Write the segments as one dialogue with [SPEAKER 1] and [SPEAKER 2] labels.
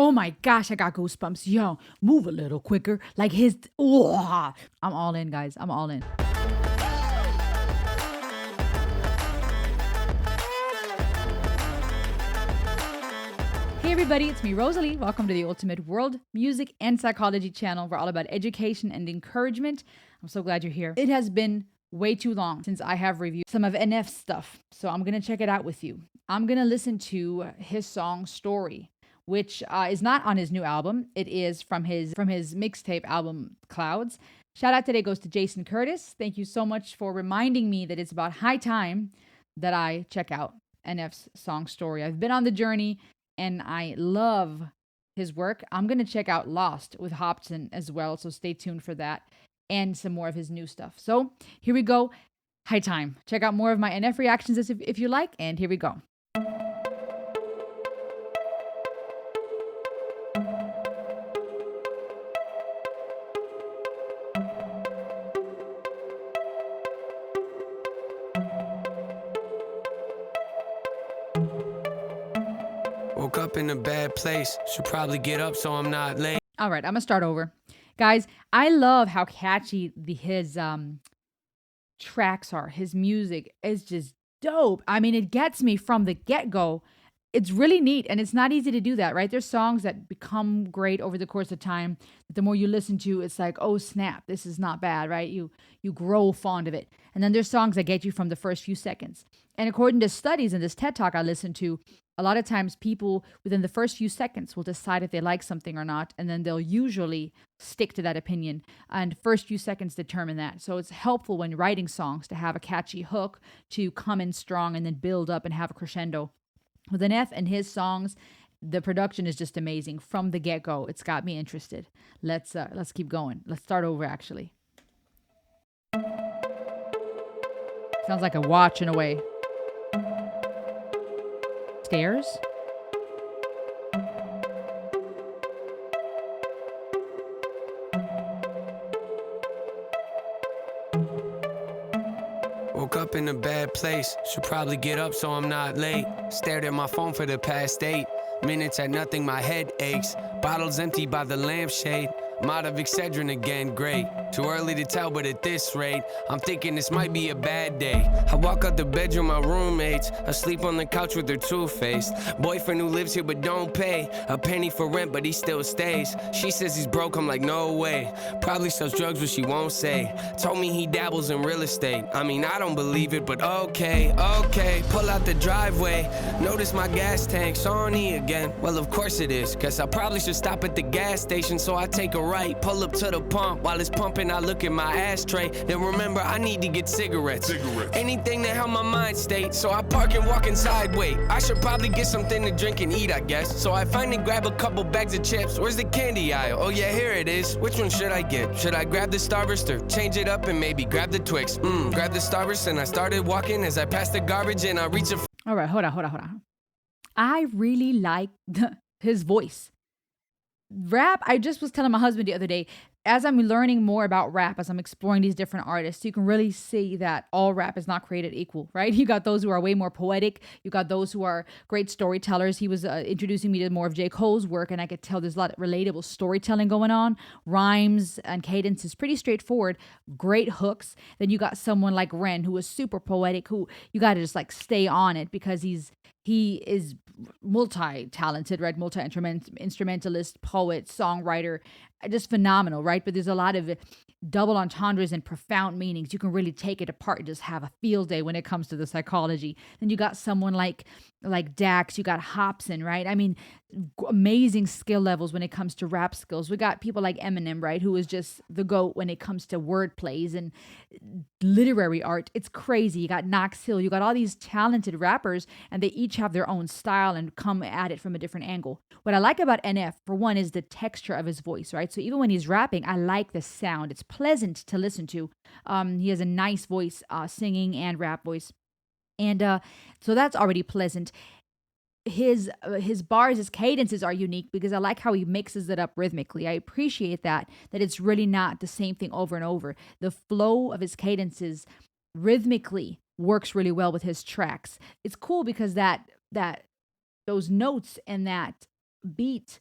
[SPEAKER 1] Oh my gosh, I got goosebumps. Yo, move a little quicker. Like his, oh, I'm all in, guys. I'm all in. Hey everybody, it's me, Rosalie. Welcome to the Ultimate World Music and Psychology channel. We're all about education and encouragement. I'm so glad you're here. It has been way too long since I have reviewed some of NF's stuff, so I'm going to check it out with you. I'm going to listen to his song Story, which is not on his new album. It is from his mixtape album Clouds. Shout out today goes to Jason Curtis. Thank you so much for reminding me that it's about high time that I check out NF's song Story. I've been on the journey and I love his work. I'm going to check out Lost with Hobson as well, so stay tuned for that and some more of his new stuff. So here we go. High time. Check out more of my NF reactions if you like, and here we go.
[SPEAKER 2] Woke up in a bad place. Should probably get up so I'm not late.
[SPEAKER 1] All right, I'm gonna start over. Guys, I love how catchy his tracks are. His music is just dope. I mean, it gets me from the get-go. It's really neat, and it's not easy to do that, right? There's songs that become great over the course of time. The more you listen to, it's like, oh snap, this is not bad, right? You grow fond of it. And then there's songs that get you from the first few seconds. And according to studies in this TED Talk I listened to, a lot of times people within the first few seconds will decide if they like something or not, and then they'll usually stick to that opinion. And first few seconds determine that. So it's helpful when writing songs to have a catchy hook to come in strong and then build up and have a crescendo. With NF and his songs, the production is just amazing from the get-go. It's got me interested. Let's keep going. Let's start over actually. Sounds like a watch in a way. Stairs.
[SPEAKER 2] Woke up in a bad place. Should probably get up so I'm not late. Stared at my phone for the past 8 minutes at nothing, my head aches. Bottles empty by the lampshade. I'm out of Excedrin again, great. Too early to tell, but at this rate, I'm thinking this might be a bad day. I walk out the bedroom, my roommates asleep on the couch with their two-faced boyfriend who lives here but don't pay a penny for rent, but he still stays. She says he's broke, I'm like, no way. Probably sells drugs, but she won't say. Told me he dabbles in real estate. I mean, I don't believe it, but okay. Pull out the driveway. Notice my gas tank's on E again. Well, of course it is, cause I probably should stop at the gas station, so I take a right, pull up to the pump. While it's pumping, I look at my ashtray. Then remember, I need to get cigarettes. Anything to help my mind state. So I park and walk inside, wait. I should probably get something to drink and eat, I guess. So I finally grab a couple bags of chips. Where's the candy aisle? Oh yeah, here it is. Which one should I get? Should I grab the Starburst or change it up and maybe grab the Twix? Grab the Starburst and I started walking as I passed the garbage and I reached a...
[SPEAKER 1] All right, hold on. I really like his voice. Rap, I just was telling my husband the other day, as I'm learning more about rap, as I'm exploring these different artists, you can really see that all rap is not created equal, right? You got those who are way more poetic. You got those who are great storytellers. He was introducing me to more of J. Cole's work, and I could tell there's a lot of relatable storytelling going on. Rhymes and cadence is pretty straightforward. Great hooks. Then you got someone like Ren, who is super poetic, who you got to just like stay on it because he is multi-talented, right? Multi-instrumentalist, poet, songwriter, just phenomenal, right? But there's a lot of double entendres and profound meanings. You can really take it apart and just have a field day when it comes to the psychology. Then you got someone like Dax, you got Hobson, right? I mean, amazing skill levels when it comes to rap skills. We got people like Eminem, right? Who is just the GOAT when it comes to word plays and literary art. It's crazy. You got Knox Hill, you got all these talented rappers, and they each have their own style and come at it from a different angle. What I like about NF, for one, is the texture of his voice, right? So even when he's rapping, I like the sound. It's pleasant to listen to. He has a nice voice, singing and rap voice. And so that's already pleasant. His bars, his cadences are unique because I like how he mixes it up rhythmically. I appreciate that it's really not the same thing over and over. The flow of his cadences rhythmically works really well with his tracks. It's cool because that those notes and that beat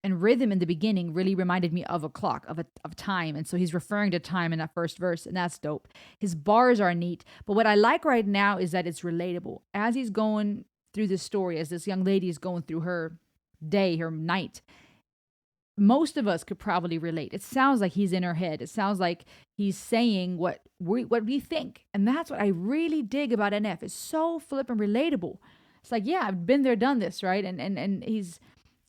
[SPEAKER 1] And rhythm in the beginning really reminded me of a clock, of time. And so he's referring to time in that first verse, and that's dope. His bars are neat. But what I like right now is that it's relatable. As he's going through this story, as this young lady is going through her day, her night, most of us could probably relate. It sounds like he's in her head. It sounds like he's saying what we think. And that's what I really dig about NF. It's so flippin' relatable. It's like, yeah, I've been there, done this, right? And he's,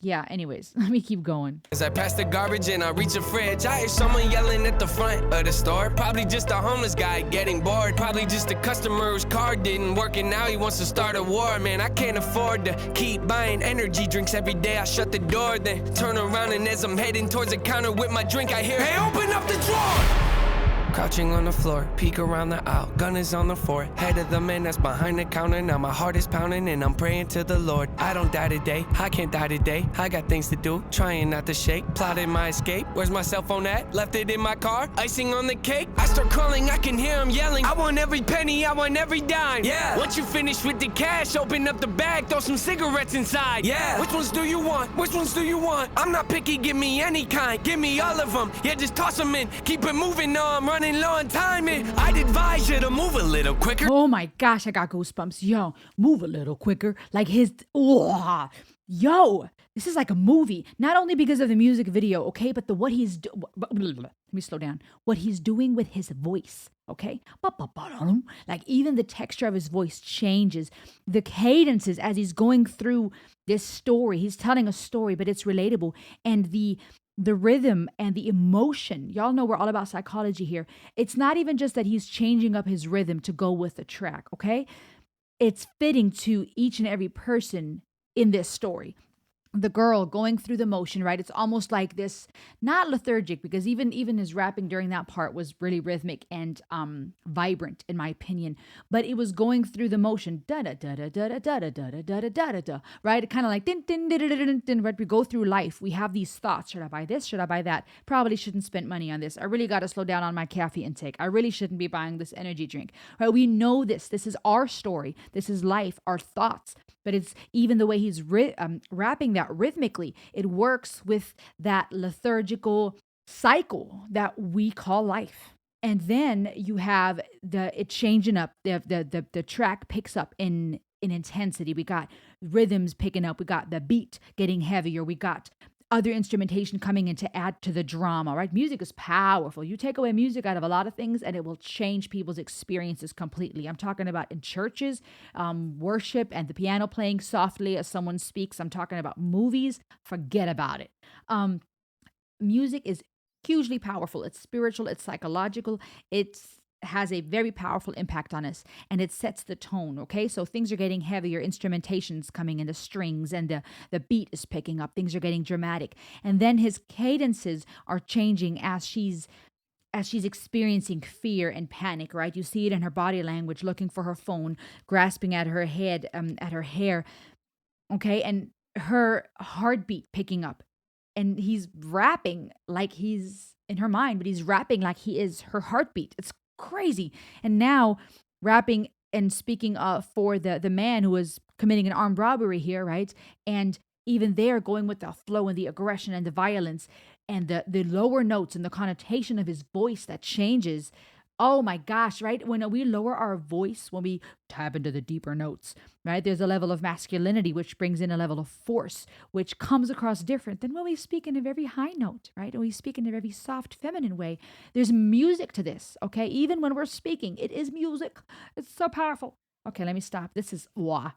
[SPEAKER 1] yeah, anyways, let me keep going.
[SPEAKER 2] As I pass the garbage and I reach a fridge, I hear someone yelling at the front of the store. Probably just a homeless guy getting bored. Probably just a customer whose car didn't work and now he wants to start a war. Man, I can't afford to keep buying energy drinks every day. I shut the door, then turn around, and as I'm heading towards the counter with my drink, I hear, hey, open up the drawer! Crouching on the floor, peek around the aisle, gun is on the floor. Head of the man that's behind the counter, now my heart is pounding and I'm praying to the Lord. I don't die today, I can't die today. I got things to do, trying not to shake, plotting my escape. Where's my cell phone at? Left it in my car, icing on the cake. I start calling, I can hear him yelling, I want every penny, I want every dime. Yeah, once you finish with the cash, open up the bag, throw some cigarettes inside. Yeah, which ones do you want? Which ones do you want? I'm not picky, give me any kind, give me all of them. Yeah, just toss them in, keep it moving, no, I'm running low on time, and I'd advise you to move a little quicker.
[SPEAKER 1] Oh my gosh, I got goosebumps. Yo, move a little quicker. Like yo, this is like a movie. Not only because of the music video, okay, but what he's let me slow down. What he's doing with his voice, okay? Like even the texture of his voice changes. The cadences as he's going through this story. He's telling a story, but it's relatable. And the rhythm and the emotion. Y'all know we're all about psychology here. It's not even just that he's changing up his rhythm to go with the track, okay? It's fitting to each and every person in this story. The girl going through the motion, right? It's almost like this, not lethargic, because even his rapping during that part was really rhythmic and vibrant, in my opinion. But it was going through the motion, da da da da da da da da da da da da da, right? Kind of like din din din din din. Right? We go through life. We have these thoughts: should I buy this? Should I buy that? Probably shouldn't spend money on this. I really got to slow down on my caffeine intake. I really shouldn't be buying this energy drink. Right? We know this. This is our story. This is life. Our thoughts. But it's even the way he's rapping that rhythmically, it works with that lethargical cycle that we call life. And then you have it changing up. The track picks up in intensity. We got rhythms picking up. We got the beat getting heavier. We got other instrumentation coming in to add to the drama, right? Music is powerful. You take away music out of a lot of things and it will change people's experiences completely. I'm talking about in churches, worship, and the piano playing softly as someone speaks. I'm talking about movies. Forget about it. Music is hugely powerful. It's spiritual. It's psychological. It has a very powerful impact on us, and it sets the tone, okay? So things are getting heavier, instrumentation's coming in, the strings, and the beat is picking up. Things are getting dramatic. And then his cadences are changing as she's experiencing fear and panic, right? You see it in her body language, looking for her phone, grasping at her head, at her hair, okay? And her heartbeat picking up. And he's rapping like he's in her mind, but he's rapping like he is her heartbeat. It's crazy. And now rapping and speaking for the man who was committing an armed robbery here, right? And even there going with the flow and the aggression and the violence and the lower notes and the connotation of his voice that changes. Oh my gosh, right? When we lower our voice, when we tap into the deeper notes, right? There's a level of masculinity, which brings in a level of force, which comes across different than when we speak in a very high note, right? When we speak in a very soft, feminine way. There's music to this, okay? Even when we're speaking, it is music. It's so powerful. Okay, let me stop. This is, wow.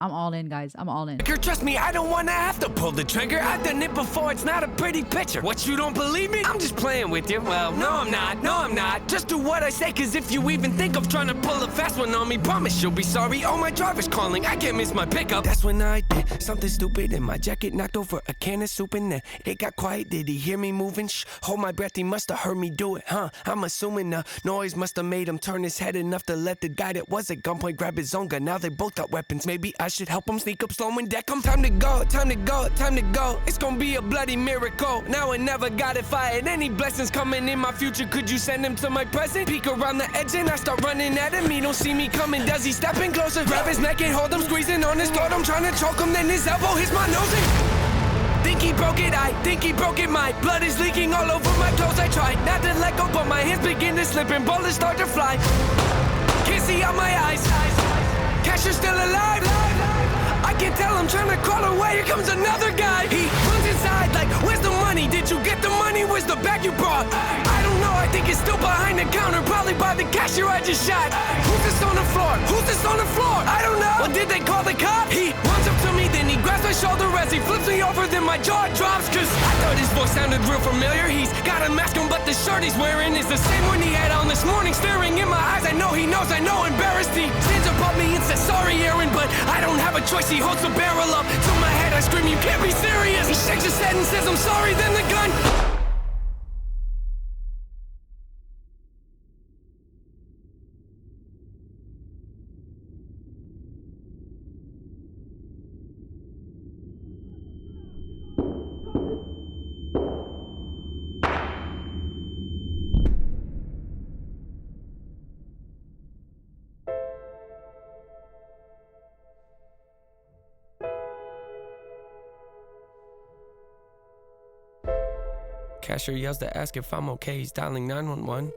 [SPEAKER 1] I'm all in, guys. I'm all in.
[SPEAKER 2] Trust me, I don't want to have to pull the trigger. I've done it before. It's not a pretty picture. What, you don't believe me? I'm just playing with you. Well, no, I'm not. No, I'm not. Just do what I say, because if you even think of trying to pull a fast one on me, promise you'll be sorry. Oh, my driver's calling. I can't miss my pickup. That's when I did something stupid, and my jacket knocked over a can of soup, and then it got quiet. Did he hear me moving? Shh, hold my breath. He must have heard me do it, huh? I'm assuming the noise must have made him turn his head enough to let the guy that was at gunpoint grab his own gun. Now they both got weapons. Maybe I should help him sneak up, slow and deck him. Time to go, time to go, time to go. It's gonna be a bloody miracle. Now I never got it fired. Any blessings coming in my future, could you send him to my present? Peek around the edge and I start running at him. He don't see me coming. Does he step in closer? Grab his neck and hold him, squeezing on his throat. I'm trying to choke him, then his elbow hits my nose and Think he broke it, I think he broke it. My blood is leaking all over my clothes. I try not to let go, but my hands begin to slip and bullets start to fly. Can't see out my eyes. Cash is still alive. I can tell I'm trying to crawl away. Here comes another guy. He runs inside like, where's the money? Did you get the money? Where's the bag you brought? I don't know, I think it's still behind the counter. Probably by the cashier I just shot. Who's this on the floor? Who's this on the floor? I don't know. Well, did they call the cops? He runs up to me, then he grabs my shoulder as he flips me over. Then my jaw drops, cause I thought his voice sounded real familiar. He's got a mask on, but the shirt he's wearing is the same one he had on this morning. Staring in my eyes, I know he knows, I know, embarrassed. He stands above me and says, sorry, Aaron, but I don't have a choice. He holds the barrel up to my head. I scream, you can't be serious. He shakes his head and says, I'm sorry. Then the gun. Cashier yells to ask if I'm okay. He's dialing 911.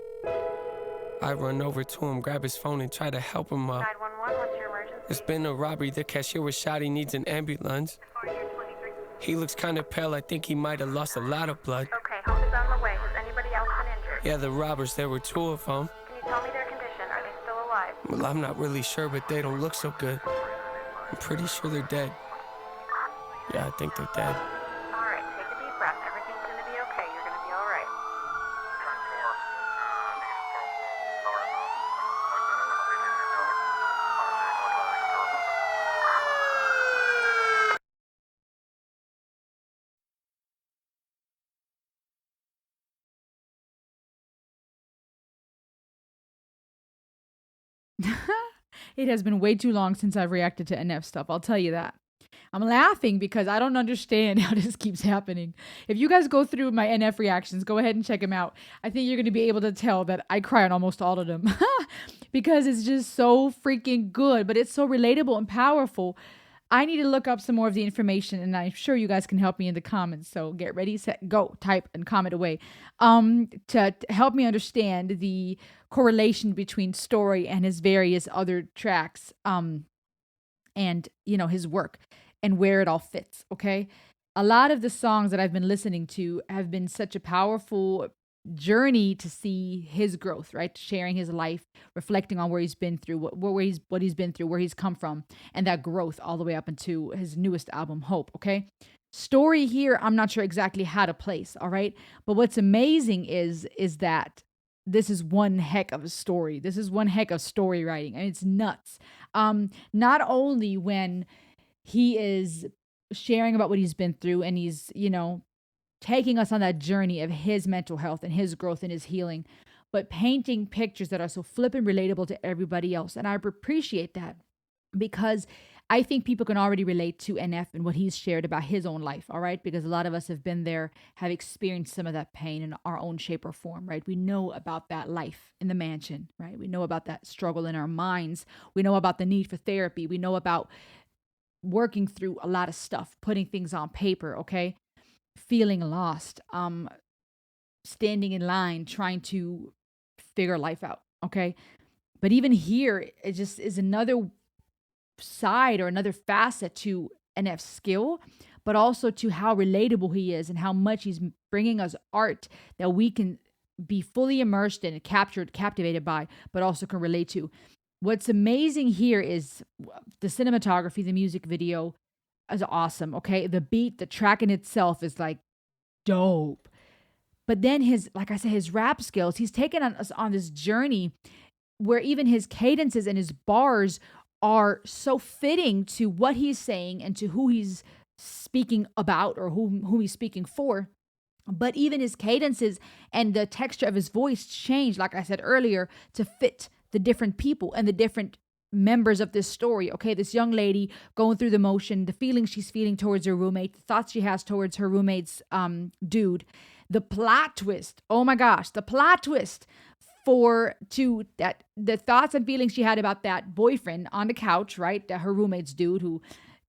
[SPEAKER 2] I run over to him, grab his phone, and try to help him up.
[SPEAKER 3] 911, what's your emergency?
[SPEAKER 2] There's been a robbery. The cashier was shot. He needs an ambulance. He looks kind of pale. I think he might have lost a lot of blood.
[SPEAKER 3] Okay, help is on the way. Has anybody else been injured?
[SPEAKER 2] Yeah, the robbers, there were 2 of them.
[SPEAKER 3] Can you tell me their condition? Are they still alive?
[SPEAKER 2] Well, I'm not really sure, but they don't look so good. I'm pretty sure they're dead. Yeah, I think they're dead.
[SPEAKER 3] All right, take a deep breath. Everything's gonna be okay. You're gonna be all right.
[SPEAKER 1] It has been way too long since I've reacted to NF stuff. I'll tell you that. I'm laughing because I don't understand how this keeps happening. If you guys go through my NF reactions, go ahead and check them out. I think you're going to be able to tell that I cry on almost all of them because it's just so freaking good, but it's so relatable and powerful. I need to look up some more of the information, and I'm sure you guys can help me in the comments. So get ready, set, go, type, and comment away to help me understand the correlation between story and his various other tracks, and his work and where it all fits. Okay, a lot of the songs that I've been listening to have been such a powerful journey to see his growth, right? Sharing his life, reflecting on where he's been through, what he's been through, where he's come from, and that growth all the way up into his newest album, Hope. Okay, story here, I'm not sure exactly how to place. All right, but what's amazing is that this is one heck of a story. This is one heck of story writing, and it's nuts. Not only when he is sharing about what he's been through, and he's taking us on that journey of his mental health and his growth and his healing, but painting pictures that are so flippin' relatable to everybody else. And I appreciate that because I think people can already relate to NF and what he's shared about his own life, all right? Because a lot of us have been there, have experienced some of that pain in our own shape or form, right? We know about that life in the mansion, right? We know about that struggle in our minds. We know about the need for therapy. We know about working through a lot of stuff, putting things on paper, okay? Feeling lost, standing in line, trying to figure life out, okay? But even here, it just is another side or another facet to NF's skill, but also to how relatable he is and how much he's bringing us art that we can be fully immersed in, captivated by, but also can relate to. What's amazing here is the cinematography, the music video is awesome, okay? The beat, the track in itself is like dope. But then like I said, his rap skills, he's taken us on this journey where even his cadences and his bars are so fitting to what he's saying and to who he's speaking about or whom he's speaking for. But even his cadences and the texture of his voice change, like I said earlier, to fit the different people and the different members of this story. Okay, this young lady going through the motion, the feelings she's feeling towards her roommate, the thoughts she has towards her roommate's dude, the plot twist. Oh my gosh, the plot twist the thoughts and feelings she had about that boyfriend on the couch, right? Her roommate's dude who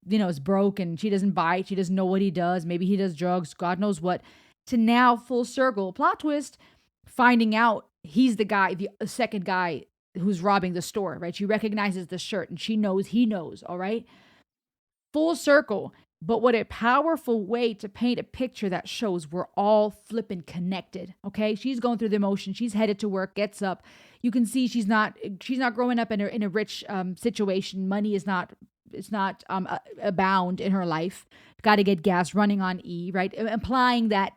[SPEAKER 1] is broke and she doesn't bite. She doesn't know what he does. Maybe he does drugs, God knows what. To now, full circle, plot twist, finding out he's the guy, the second guy who's robbing the store, right? She recognizes the shirt and she knows he knows, all right? Full circle. But what a powerful way to paint a picture that shows we're all flipping connected. Okay. She's going through the emotion. She's headed to work, gets up. You can see she's not growing up in a rich situation. Money is not, it's not abound in her life. Got to get gas, running on E, right? Implying that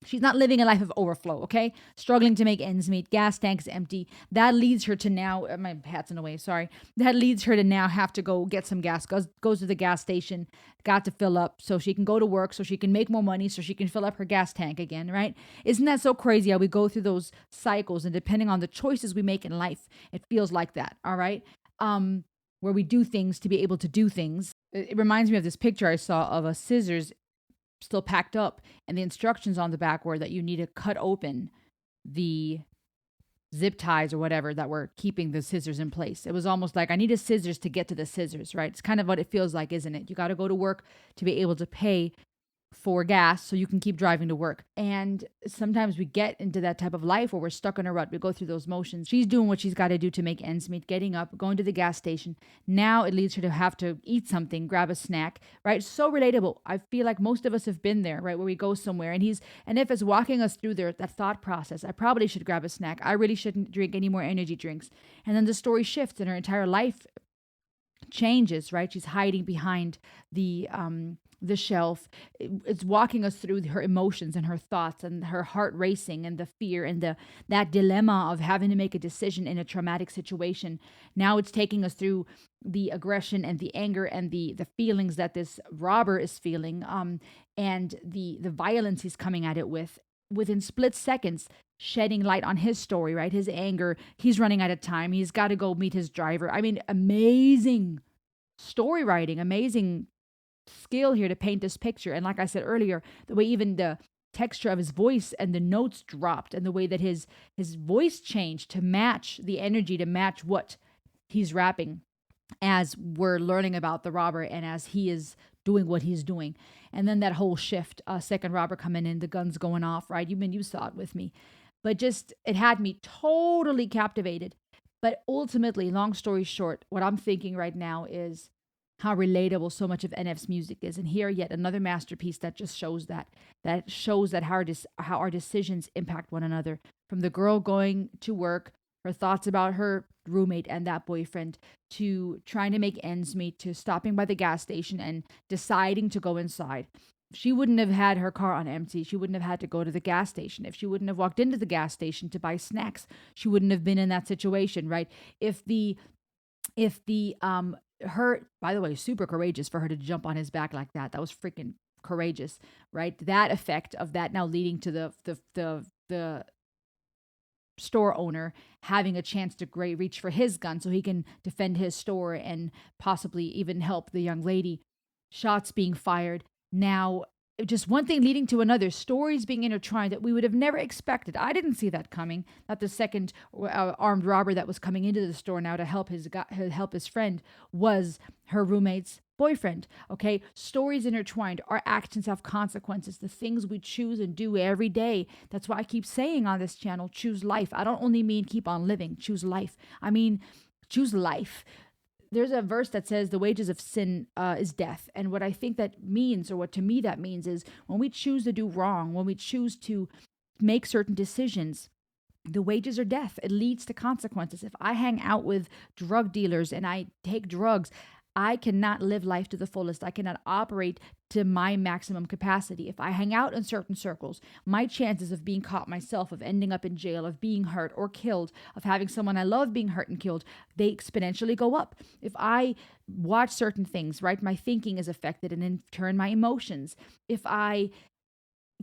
[SPEAKER 1] she's not living a life of overflow, okay? Struggling to make ends meet, gas tank's empty. That leads her to now, my hat's in the way, sorry. That leads her to now have to go get some gas, goes to the gas station, got to fill up so she can go to work, so she can make more money, so she can fill up her gas tank again, right? Isn't that so crazy how we go through those cycles, and depending on the choices we make in life, it feels like that, all right? Where we do things to be able to do things. It reminds me of this picture I saw of a scissors still packed up, and the instructions on the back were that you need to cut open the zip ties or whatever that were keeping the scissors in place. It was almost like I need a scissors to get to the scissors, right? It's kind of what it feels like, isn't it? You got to go to work to be able to pay for gas so you can keep driving to work. And sometimes we get into that type of life where we're stuck in a rut. We go through those motions. She's doing what she's got to do to make ends meet, getting up, going to the gas station. Now it leads her to have to eat something, grab a snack, right? So relatable. I feel like most of us have been there, right? Where we go somewhere and if it's walking us through that thought process, I probably should grab a snack. I really shouldn't drink any more energy drinks. And then the story shifts and her entire life changes, right? She's hiding behind the shelf. It's walking us through her emotions and her thoughts and her heart racing and the fear and that dilemma of having to make a decision in a traumatic situation. Now it's taking us through the aggression and the anger and the feelings that this robber is feeling, and the violence he's coming at it with within split seconds, shedding light on his story, right? His anger. He's running out of time. He's got to go meet his driver. I mean, amazing story writing, amazing skill here to paint this picture. And like I said earlier, the way even the texture of his voice and the notes dropped, and the way that his voice changed to match the energy, to match what he's rapping as we're learning about the robber and as he is doing what he's doing. And then that whole shift, second robber coming in, the guns going off, right? You saw it with me. But just, it had me totally captivated. But ultimately, long story short, what I'm thinking right now is how relatable so much of NF's music is. And here, yet another masterpiece that just shows that how our decisions impact one another. From the girl going to work, her thoughts about her roommate and that boyfriend, to trying to make ends meet, to stopping by the gas station and deciding to go inside. She wouldn't have had her car on empty. She wouldn't have had to go to the gas station. If she wouldn't have walked into the gas station to buy snacks, she wouldn't have been in that situation, right? If the her, by the way, super courageous for her to jump on his back like that. That was freaking courageous, right? That effect of that now leading to the store owner having a chance to reach for his gun so he can defend his store and possibly even help the young lady. Shots being fired. Now, just one thing leading to another, stories being intertwined that we would have never expected. I didn't see that coming. That the second armed robber that was coming into the store now to help his friend was her roommate's boyfriend. Okay, stories intertwined. Our actions have consequences. The things we choose and do every day. That's why I keep saying on this channel, choose life. I don't only mean keep on living. Choose life. I mean, choose life. There's a verse that says the wages of sin is death. And what I think that means, or what to me that means, is when we choose to do wrong, when we choose to make certain decisions, the wages are death. It leads to consequences. If I hang out with drug dealers and I take drugs, I cannot live life to the fullest. I cannot operate to my maximum capacity. If I hang out in certain circles, my chances of being caught myself, of ending up in jail, of being hurt or killed, of having someone I love being hurt and killed, they exponentially go up. If I watch certain things, right, my thinking is affected, and in turn my emotions. If I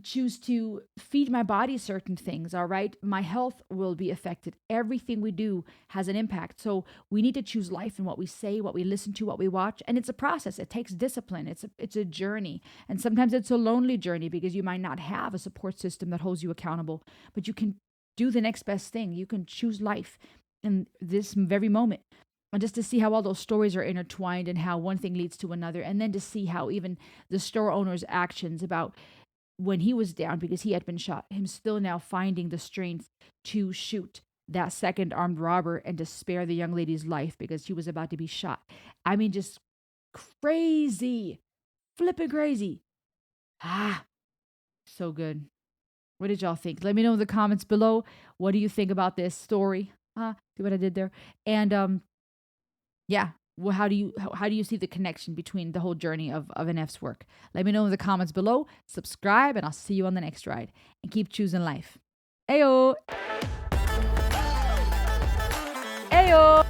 [SPEAKER 1] choose to feed my body certain things, all right, my health will be affected. Everything we do has an impact. So we need to choose life in what we say, what we listen to, what we watch. And it's a process. It takes discipline. It's a journey. And sometimes it's a lonely journey because you might not have a support system that holds you accountable, but you can do the next best thing. You can choose life in this very moment. And just to see how all those stories are intertwined and how one thing leads to another. And then to see how even the store owner's actions about when he was down because he had been shot, him still now finding the strength to shoot that second armed robber and to spare the young lady's life because she was about to be shot. I mean, just crazy, flipping crazy. Ah, so good. What did y'all think? Let me know in the comments below. What do you think about this story? See what I did there? And yeah, well, how do you see the connection between the whole journey of an F's work? Let me know in the comments below. Subscribe, and I'll see you on the next ride. And keep choosing life. Ayo! Ayo!